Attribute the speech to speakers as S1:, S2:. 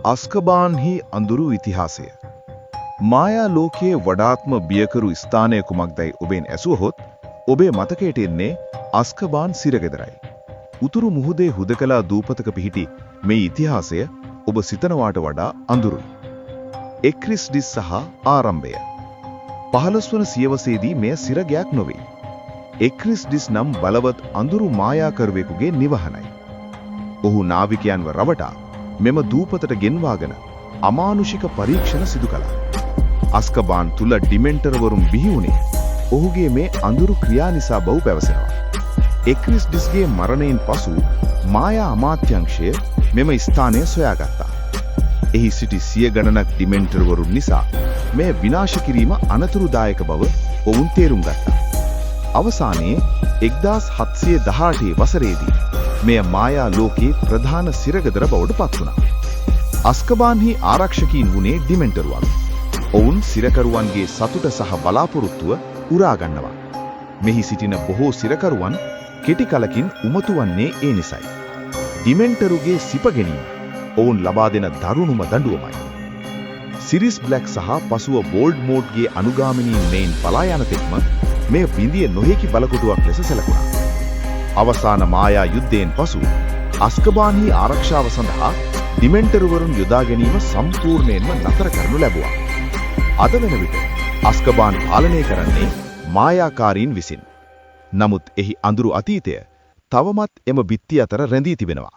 S1: අස්කබාන්හි අඳුරු ඉතිහාසය. මායා ලෝකයේ වඩාත්ම බියකරු ස්ථානය කුමක්දයි ඔබෙන් ඇසුවහොත් ඔබේ මතකයට එන්නේ අස්කබාන් සිරගෙදරයි. උතුරු මුහුදේ හුදකලා දූපතක පිහිටි මේ ඉතිහාසය ඔබ සිතනවාට වඩා අඳුරුයි. එක්රිස්ඩිස් සහ ආරම්භය. 15 වන සියවසේදී මෙය සිරගයක් නොවේ. එක්රිස්ඩිස් නම් බලවත් අඳුරු මායාකරුවෙකුගේ නිවහනයි. ඔහු නාවිකයන්ව රවටා මෙම දූපතට ගෙන්වාගෙන අමානුෂික පරීක්ෂණ සිදු කළා. අස්කබාන් තුල ඩිමෙන්ටර්වරුන් බිහි වුණේ ඔහුගේ මේ අඳුරු ක්‍රියා නිසා බව පැවසෙනවා. එක්රිස්ඩිස්ගේ මරණයෙන් පසු මායා අමාත්‍යංශය මෙම ස්ථානය සොයාගත්තා. එහි සිටි සිය ගණනක් ඩිමෙන්ටර්වරුන් නිසා මේ විනාශ කිරීම අනතුරුදායක බව ඔවුන් තේරුම් ගත්තා. අවසානයේ 1718 වසරේදී මෙය මායා ලෝකයේ ප්‍රධාන සිරගෙදර බවට පත් වුණා. අස්කබාන්හි ආරක්ෂකීන් වුණේ ඩිමෙන්ටර්වන්. ඔවුන් සිරකරුවන්ගේ සතුට සහ බලාපොරොත්තුව උරා ගන්නවා. මෙහි සිටින බොහෝ සිරකරුවන් කෙටි කලකින් උමතු වන්නේ ඒ නිසයි. ඩිමෙන්ටරුගේ සිප ගැනීම ඔවුන් ලබා දෙන දරුණුම දඬුවමයි. සිරිස් බ්ලැක් සහ පසුව වෝල්ඩ්මෝට්ගේ අනුගාමිනීන් මෙයින් පලා යන තෙක්ම මේ විඳිය නොහැකි බලකොටුවක් ලෙස සැලකුණා. අවසාන මායා යුද්ධයෙන් පසු අස්කබාන්හි ආරක්ෂාව සඳහා ඩිමෙන්ටර්වරුන් යොදා ගැනීම සම්පූර්ණයෙන්ම නතර කරනු ලැබුවා. අද වන විට අස්කබාන් පාලනය කරන්නේ මායාකාරීන් විසින්. නමුත් එහි අඳුරු අතීතය තවමත් එම බිත්ති අතර රැඳී තිබෙනවා.